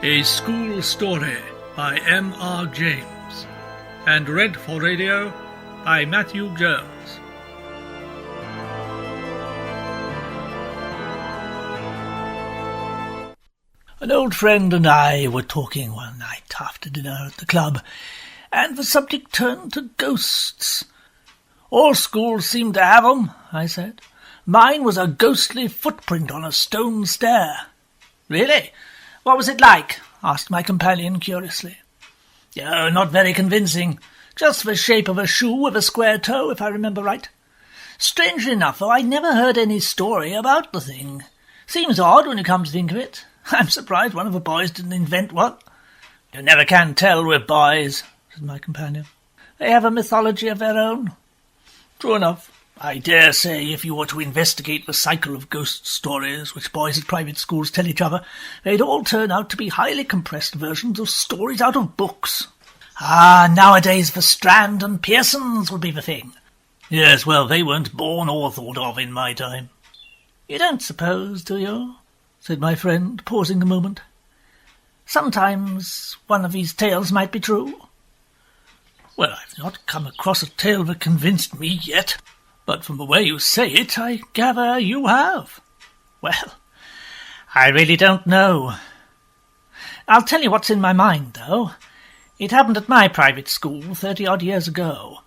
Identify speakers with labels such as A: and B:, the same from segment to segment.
A: A School Story by M.R. James, and read for radio by Matthew Jones. An old friend and I were talking one night after dinner at the club, and the subject turned to ghosts. "All schools seem to have 'em," I said. "Mine was a ghostly footprint on a stone stair." "Really? What was it like?" asked my companion curiously. "Oh, not very convincing. Just the shape of a shoe with a square toe, if I remember right. Strangely enough, though, I never heard any story about the thing. Seems odd when you come to think of it. I'm surprised one of the boys didn't invent one." "You never can tell with boys," said my companion. "They have a mythology of their own." "True enough. I dare say if you were to investigate the cycle of ghost stories which boys at private schools tell each other, they'd all turn out to be highly compressed versions of stories out of books." Nowadays the Strand and Pearsons would be the thing." "Yes, well, they weren't born or thought of in my time." "You don't suppose, do you?" said my friend, pausing a moment. "Sometimes one of these tales might be true." "Well, I've not come across a tale that convinced me yet. But from the way you say it, I gather you have." "Well, I really don't know. I'll tell you what's in my mind, though. It happened at my private school 30-odd years ago.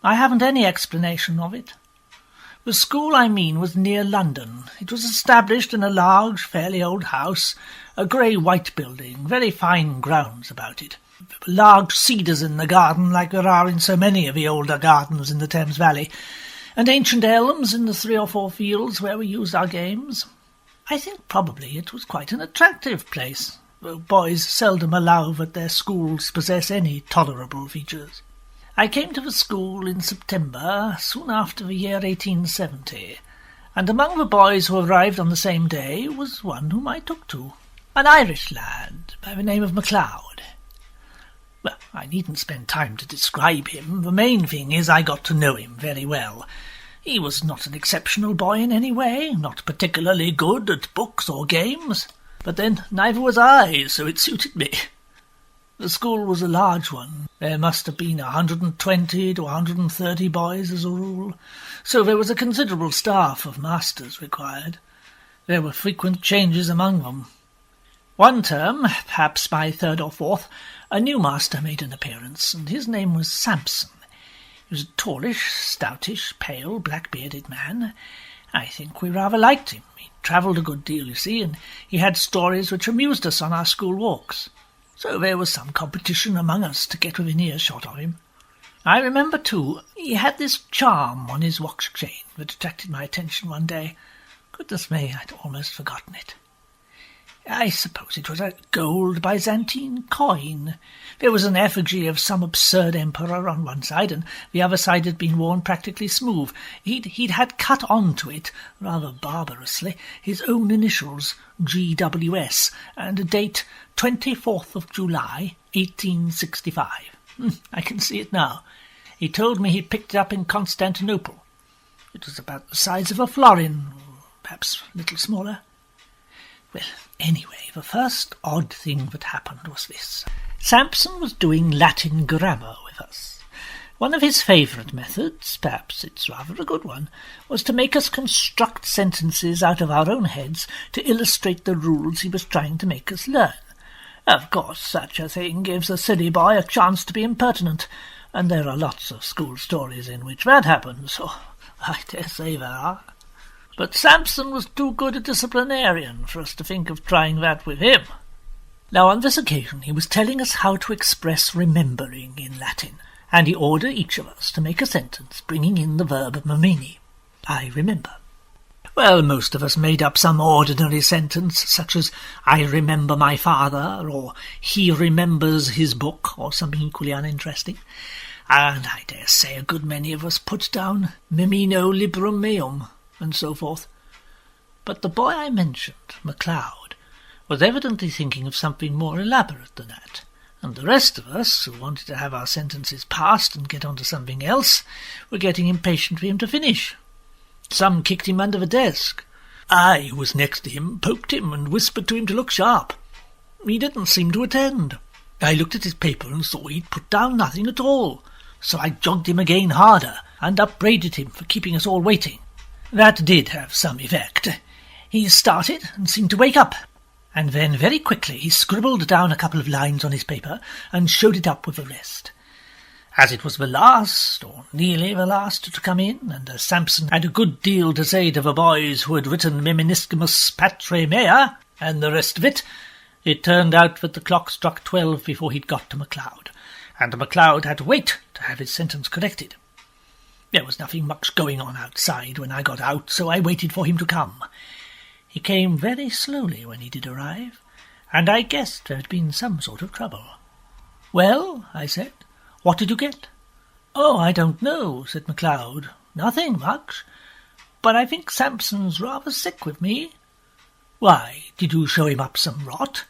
A: I haven't any explanation of it. The school I mean was near London. It was established in a large, fairly old house, a grey-white building, very fine grounds about it. Large cedars in the garden, like there are in so many of the older gardens in the Thames Valley, and ancient elms in the 3 or 4 fields where we used our games. I think probably it was quite an attractive place, though boys seldom allow that their schools possess any tolerable features. I came to the school in September, soon after the year 1870, and among the boys who arrived on the same day was one whom I took to, an Irish lad by the name of MacLeod. Well, I needn't spend time to describe him. The main thing is I got to know him very well. He was not an exceptional boy in any way, not particularly good at books or games, but then neither was I, so it suited me. The school was a large one. There must have been 120 to 130 boys as a rule, so there was a considerable staff of masters required. There were frequent changes among them. One term, perhaps my 3rd or 4th, a new master made an appearance, and his name was Sampson. He was a tallish, stoutish, pale, black-bearded man. I think we rather liked him. He travelled a good deal, you see, and he had stories which amused us on our school walks. So there was some competition among us to get within earshot of him. I remember, too, he had this charm on his watch chain that attracted my attention one day. Goodness me, I'd almost forgotten it. I suppose it was a gold Byzantine coin. There was an effigy of some absurd emperor on one side, and the other side had been worn practically smooth. He'd had cut onto it, rather barbarously, his own initials, GWS, and a date 24th of July, 1865. I can see it now. He told me he picked it up in Constantinople. It was about the size of a florin, perhaps a little smaller. Well, anyway, the first odd thing that happened was this. Sampson was doing Latin grammar with us. One of his favourite methods, perhaps it's rather a good one, was to make us construct sentences out of our own heads to illustrate the rules he was trying to make us learn. Of course, such a thing gives a silly boy a chance to be impertinent, and there are lots of school stories in which that happens, so I dare say there are. But Sampson was too good a disciplinarian for us to think of trying that with him. Now, on this occasion he was telling us how to express remembering in Latin, and he ordered each of us to make a sentence bringing in the verb memini. I remember. Well, most of us made up some ordinary sentence, such as, "I remember my father," or "He remembers his book," or something equally uninteresting. And I dare say a good many of us put down "Memino librum meum," and so forth. But the boy I mentioned, MacLeod, was evidently thinking of something more elaborate than that, and the rest of us, who wanted to have our sentences passed and get on to something else, were getting impatient for him to finish. Some kicked him under the desk. I, who was next to him, poked him and whispered to him to look sharp. he didn't seem to attend. I looked at his paper and saw he'd put down nothing at all, so I jogged him again harder and upbraided him for keeping us all waiting. That did have some effect. He started and seemed to wake up, and then very quickly he scribbled down a couple of lines on his paper and showed it up with the rest. As it was the last, or nearly the last, to come in, and as Sampson had a good deal to say to the boys who had written Meminiscimus Patre Mea, and the rest of it, it turned out that the clock struck 12 before he'd got to MacLeod, and MacLeod had to wait to have his sentence corrected. There was nothing much going on outside when I got out, so I waited for him to come. He came very slowly when he did arrive, and I guessed there had been some sort of trouble. "Well," I said, "what did you get?" "Oh, I don't know," said MacLeod. "Nothing much. But I think Sampson's rather sick with me." "Why, did you show him up some rot?"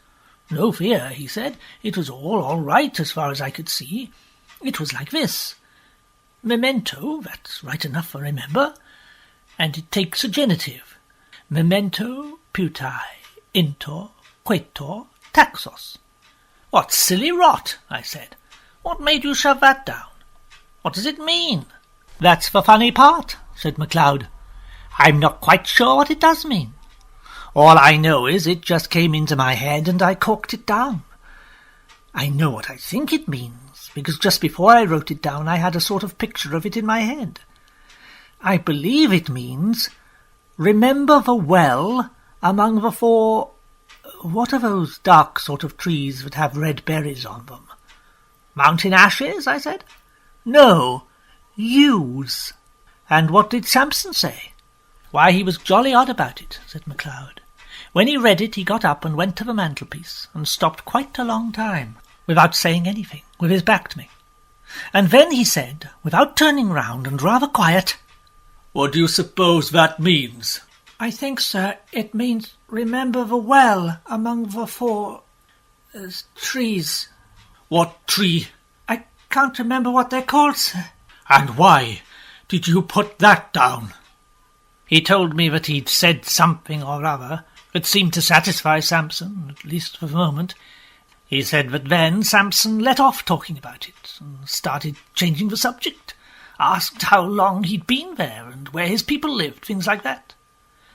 A: "No fear," he said. "It was all right as far as I could see. It was like this. Memento, that's right enough for remember, and it takes a genitive. Memento putai, intor, quator, taxos." "What silly rot," I said. "What made you shove that down? What does it mean?" "That's the funny part," said MacLeod. "I'm not quite sure what it does mean. All I know is it just came into my head and I corked it down. I know what I think it means, because just before I wrote it down I had a sort of picture of it in my head. I believe it means, remember the well among the 4... what are those dark sort of trees that have red berries on them?" "Mountain ashes," I said. "No, yews." "And what did Sampson say?" "Why, he was jolly odd about it," said MacLeod. "When he read it he got up and went to the mantelpiece and stopped quite a long time, without saying anything, with his back to me. And then he said, without turning round and rather quiet, 'What do you suppose that means?' "I think, sir, it means remember the well among the 4... trees." "What tree?" "I can't remember what they're called, sir." "And why did you put that down?" He told me that he'd said something or other that seemed to satisfy Sampson, at least for the moment. He said that then Sampson let off talking about it and started changing the subject, asked how long he'd been there and where his people lived, things like that.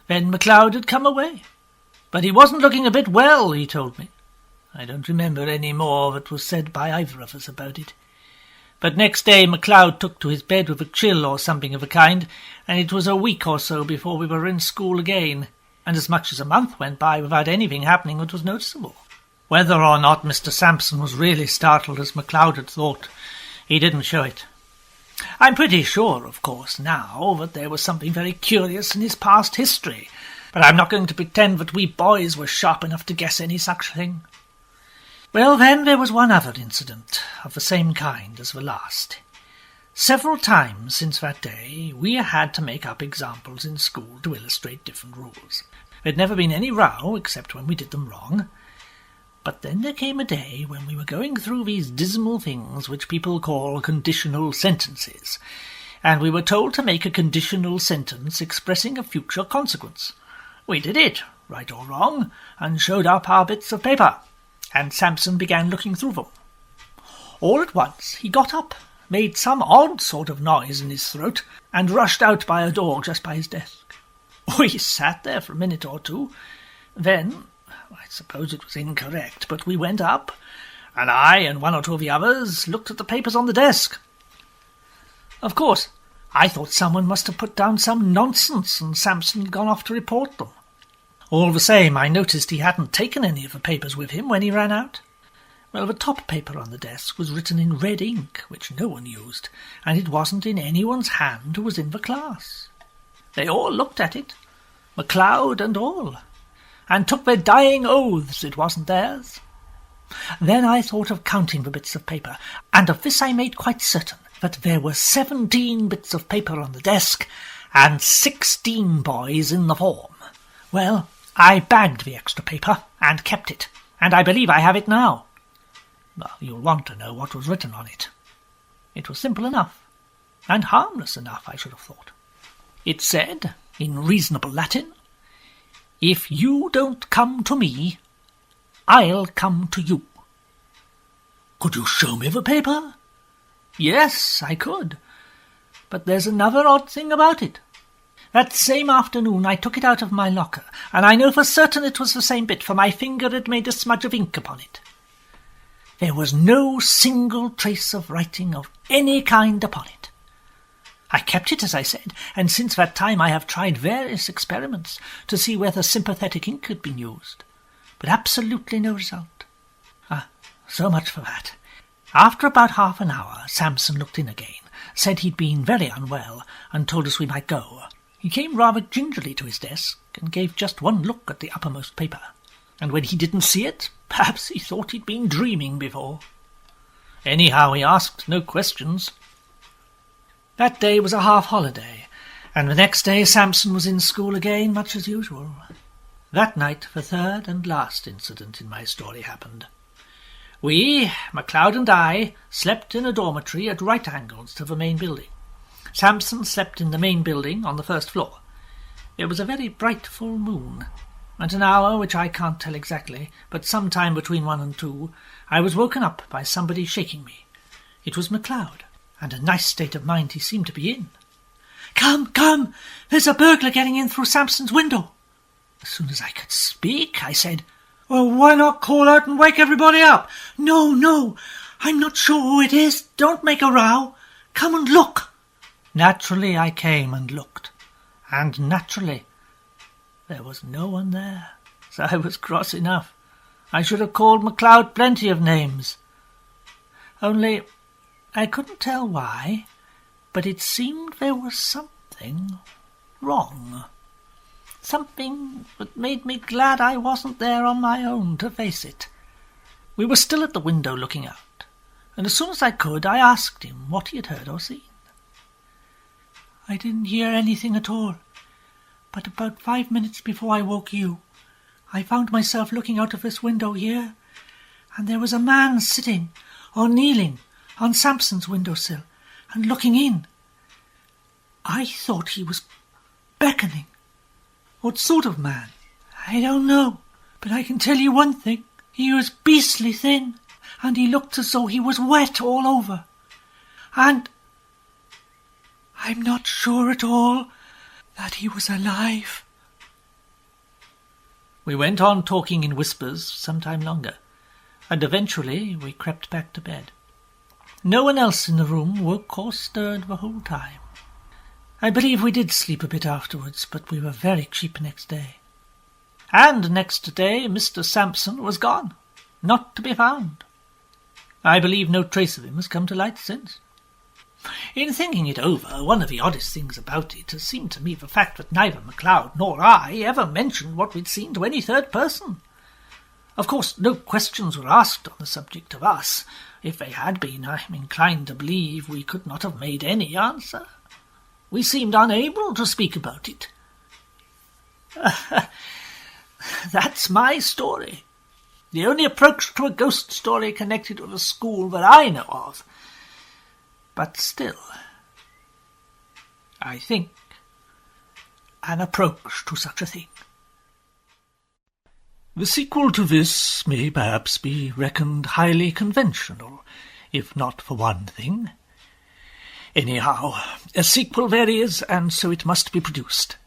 A: Then MacLeod had come away. But he wasn't looking a bit well, he told me. I don't remember any more that was said by either of us about it. But next day MacLeod took to his bed with a chill or something of the kind, and it was a week or so before we were in school again, and as much as a month went by without anything happening that was noticeable. Whether or not Mr. Sampson was really startled as MacLeod had thought, he didn't show it. I'm pretty sure, of course, now, that there was something very curious in his past history, but I'm not going to pretend that we boys were sharp enough to guess any such thing. Well, then there was one other incident of the same kind as the last. Several times since that day we had to make up examples in school to illustrate different rules. There'd never been any row, except when we did them wrong. But then there came a day when we were going through these dismal things which people call conditional sentences, and we were told to make a conditional sentence expressing a future consequence. We did it, right or wrong, and showed up our bits of paper, and Sampson began looking through them. All at once he got up, made some odd sort of noise in his throat, and rushed out by a door just by his desk. We sat there for a minute or two. Then, I suppose it was incorrect, but we went up, and I and one or two of the others looked at the papers on the desk. Of course, I thought someone must have put down some nonsense and Sampson had gone off to report them. All the same, I noticed he hadn't taken any of the papers with him when he ran out. Well, the top paper on the desk was written in red ink, which no one used, and it wasn't in anyone's hand who was in the class. They all looked at it, MacLeod and all, and took their dying oaths it wasn't theirs. Then I thought of counting the bits of paper, and of this I made quite certain, that there were 17 bits of paper on the desk, and 16 boys in the form. Well, I bagged the extra paper, and kept it, and I believe I have it now. Well, you'll want to know what was written on it. It was simple enough, and harmless enough, I should have thought. It said, in reasonable Latin, "If you don't come to me, I'll come to you." "Could you show me the paper?" "Yes, I could. But there's another odd thing about it. That same afternoon I took it out of my locker, and I know for certain it was the same bit, for my finger had made a smudge of ink upon it. There was no single trace of writing of any kind upon it. I kept it, as I said, and since that time I have tried various experiments to see whether sympathetic ink had been used, but absolutely no result. So much for that. After about half an hour, Sampson looked in again, said he'd been very unwell, and told us we might go. He came rather gingerly to his desk, and gave just one look at the uppermost paper, and when he didn't see it, perhaps he thought he'd been dreaming before. Anyhow, he asked no questions. That day was a half-holiday, and the next day Sampson was in school again, much as usual. That night the third and last incident in my story happened. We, MacLeod and I, slept in a dormitory at right angles to the main building. Sampson slept in the main building on the first floor. It was a very bright full moon. At an hour which I can't tell exactly, but some time between 1 and 2, I was woken up by somebody shaking me. It was MacLeod, and a nice state of mind he seemed to be in. Come, there's a burglar getting in through Sampson's window." As soon as I could speak, I said, "Well, why not call out and wake everybody up?" No, I'm not sure who it is. Don't make a row. Come and look." Naturally, I came and looked, and naturally, there was no one there, so I was cross enough. I should have called MacLeod plenty of names. Only, I couldn't tell why, but it seemed there was something wrong. Something that made me glad I wasn't there on my own to face it. We were still at the window looking out, and as soon as I could, I asked him what he had heard or seen. "I didn't hear anything at all, but about 5 minutes before I woke you, I found myself looking out of this window here, and there was a man sitting or kneeling on Sampson's windowsill and looking in. I thought he was beckoning. What sort of man? I don't know, but I can tell you one thing. He was beastly thin, and he looked as though he was wet all over. And I'm not sure at all that he was alive." We went on talking in whispers some time longer, and eventually we crept back to bed. No one else in the room woke or stirred the whole time. I believe we did sleep a bit afterwards, but we were very cheap next day. And next day Mr. Sampson was gone, not to be found. I believe no trace of him has come to light since. In thinking it over, one of the oddest things about it has seemed to me the fact that neither MacLeod nor I ever mentioned what we'd seen to any third person. Of course, no questions were asked on the subject of us. If they had been, I'm inclined to believe we could not have made any answer. We seemed unable to speak about it. That's my story. The only approach to a ghost story connected with a school that I know of. But still, I think, an approach to such a thing. The sequel to this may perhaps be reckoned highly conventional, if not for one thing. Anyhow, a sequel there is, and so it must be produced.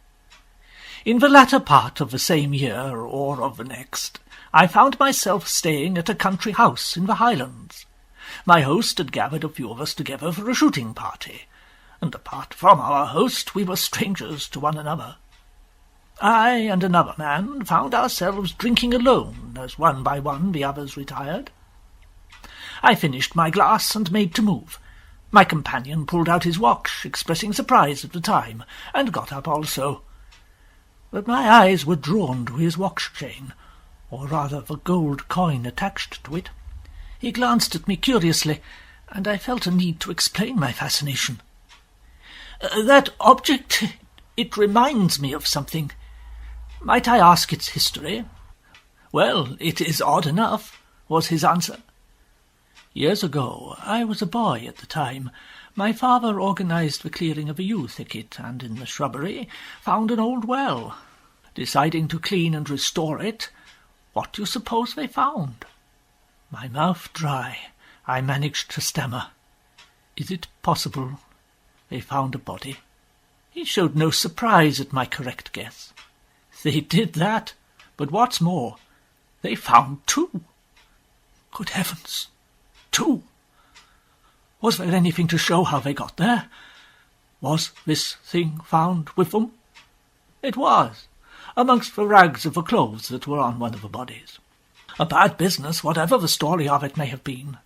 A: In the latter part of the same year, or of the next, I found myself staying at a country house in the Highlands. My host had gathered a few of us together for a shooting party, and apart from our host, we were strangers to one another. I and another man found ourselves drinking alone, as one by one the others retired. I finished my glass and made to move. My companion pulled out his watch, expressing surprise at the time, and got up also. But my eyes were drawn to his watch-chain, or rather the gold coin attached to it. He glanced at me curiously, and I felt a need to explain my fascination. "That object, it reminds me of something. Might I ask its history?" "Well, it is odd enough," was his answer. "Years ago, I was a boy at the time, my father organized the clearing of a yew thicket, and in the shrubbery found an old well. Deciding to clean and restore it, What do you suppose they found? My mouth dry, I managed to stammer. Is it possible they found a body? He showed no surprise at my correct guess. They did that, but what's more, they found two. Good heavens, two! Was there anything to show how they got there? Was this thing found with them? It was, amongst the rags of the clothes that were on one of the bodies. A bad business, whatever the story of it may have been.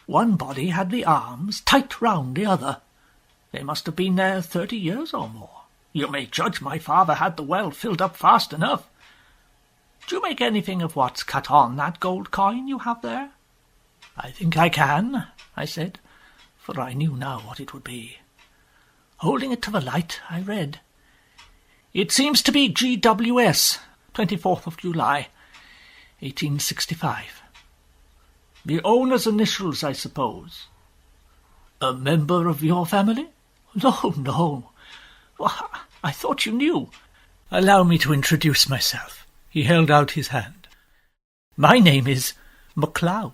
A: One body had the arms tight round the other. They must have been there 30 years or more. You may judge my father had the well filled up fast enough. Do you make anything of what's cut on that gold coin you have there? I think I can, I said, for I knew now what it would be. Holding it to the light, I read. It seems to be GWS, 24th of July, 1865. The owner's initials, I suppose. A member of your family? No, no. Well, I thought you knew. Allow me to introduce myself. He held out his hand. My name is MacLeod.